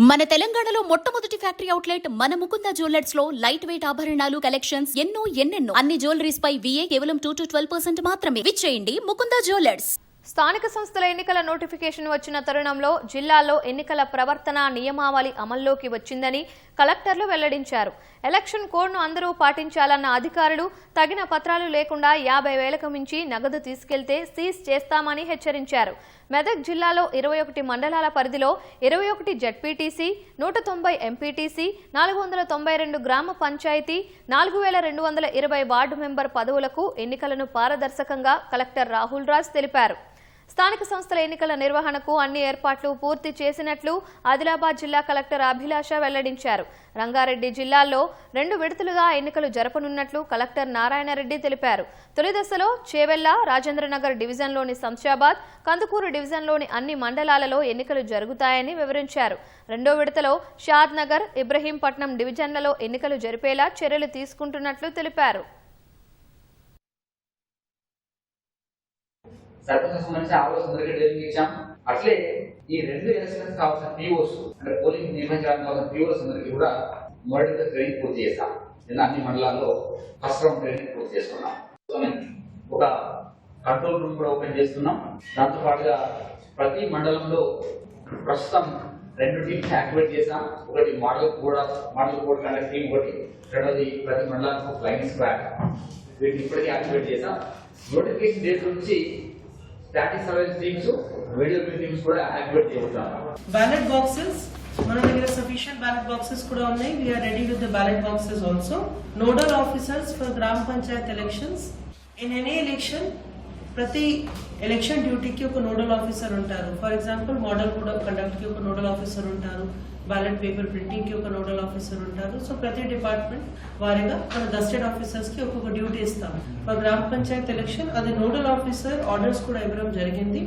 మన తెలంగాణలో మొట్టమొదటి ఫ్యాక్టరీ అవుట్లెట్ మన ముకుంద జ్యువెలర్స్ లో లైట్ వెయిట్ ఆభరణాలు కలెక్షన్స్ ఎన్నెన్నో అన్ని జ్యువెలరీస్ పై VA కేవలం 2 to 12% మాత్రమే. విచ్చేయండి ముకుంద జ్యువెలర్స్. స్థానిక సంస్థల ఎన్నికల నోటిఫికేషన్ వచ్చిన తరుణంలో జిల్లాలో ఎన్నికల ప్రవర్తన నియమావళి అమల్లోకి వచ్చిందని కలెక్టర్లు వెల్లడించారు. ఎలక్షన్ కోడ్ను అందరూ పాటించాలన్న అధికారులు తగిన పత్రాలు లేకుండా 50,000కు మించి నగదు తీసుకెళ్తే సీజ్ చేస్తామని హెచ్చరించారు. మెదక్ జిల్లాలో 21 మండలాల పరిధిలో 21 జడ్పీటీసీ, 190 ఎంపీటీసీ, 492 గ్రామ పంచాయతీ, 4,220 వార్డు మెంబర్ పదవులకు ఎన్నికలను పారదర్శకంగా కలెక్టర్ రాహుల్ రాజ్ తెలిపారు. స్థానిక సంస్థల ఎన్నికల నిర్వహణకు అన్ని ఏర్పాట్లు పూర్తి చేసినట్లు ఆదిలాబాద్ జిల్లా కలెక్టర్ అభిలాష వెల్లడించారు. రంగారెడ్డి జిల్లాలో 2 విడతలుగా ఎన్నికలు జరపనున్నట్లు కలెక్టర్ నారాయణరెడ్డి తెలిపారు. తొలి దశలో చేవెళ్ల, రాజేంద్రనగర్ డివిజన్లోని శంషాబాద్, కందుకూరు డివిజన్లోని అన్ని మండలాలలో ఎన్నికలు జరుగుతాయని వివరించారు. రెండో విడతలో షాద్ నగర్, ఇబ్రహీంపట్నం డివిజన్లలో ఎన్నికలు జరిపేలా చర్యలు తీసుకుంటున్నట్లు తెలిపారు. సర్పంచ్ సంబంధించి ఆలోచన ఇచ్చాం. అట్లే ఈ 2 ఎలక్షన్స్ కావాల్సిన POs అంటే పోలింగ్ నిర్వహించడానికి కావాల్సిన POs అందరికీ కూడా మొదటి ట్రైనింగ్ పూర్తి చేస్తాం. ఇలా అన్ని మండలాల్లో ఫస్ట్ రౌండ్ ట్రైనింగ్ పూర్తి చేస్తున్నాం. ఒక కంట్రోల్ రూమ్ కూడా ఓపెన్ చేస్తున్నాం. దాంతో పాటుగా ప్రతి మండలంలో ప్రస్తుతం 2 టీమ్స్ యాక్టివేట్ చేసాం. ఒకటి మోడల్ కోడ్ కండక్ట్ టీమ్, ఒకటి రెండోది ప్రతి మండలానికి ఫ్లైయింగ్ స్క్వాడ్. వీటిని ఇప్పటికీ యాక్టివేట్ చేసాం. నోటిఫికేషన్ డేట్ నుంచి static surveillance teams, video teams కూడా యాక్టివేట్ చేయబోతున్నాం. బ్యాలెట్ బాక్సెస్ మన దగ్గర సఫిషియెంట్ బ్యాలెట్ బాక్సెస్ కూడా ఉన్నాయి. we are ready with the ballot boxes also. nodal officers for gram panchayat elections. in any election ప్రతి election డ్యూటీకి ఒక నోడల్ ఆఫీసర్ ఉంటారు. ఫర్ ఎగ్జాంపుల్ మోడల్ కూడా కండక్ట్ కి ఒక నోడల్ ఆఫీసర్ ఉంటారు, బ్యాలెట్ పేపర్ ప్రింటింగ్ కి ఒక నోడల్ ఆఫీసర్ ఉంటారు. సో ప్రతి డిపార్ట్మెంట్ వారిగా మన గస్టెడ్ ఆఫీసర్స్ కి ఒక్కొక్క డ్యూటీ ఇస్తాం. ఫర్ గ్రామ పంచాయత్ ఎలక్షన్ అది నోడల్ ఆఫీసర్ ఆర్డర్స్ కూడా ఇవ్వడం జరిగింది.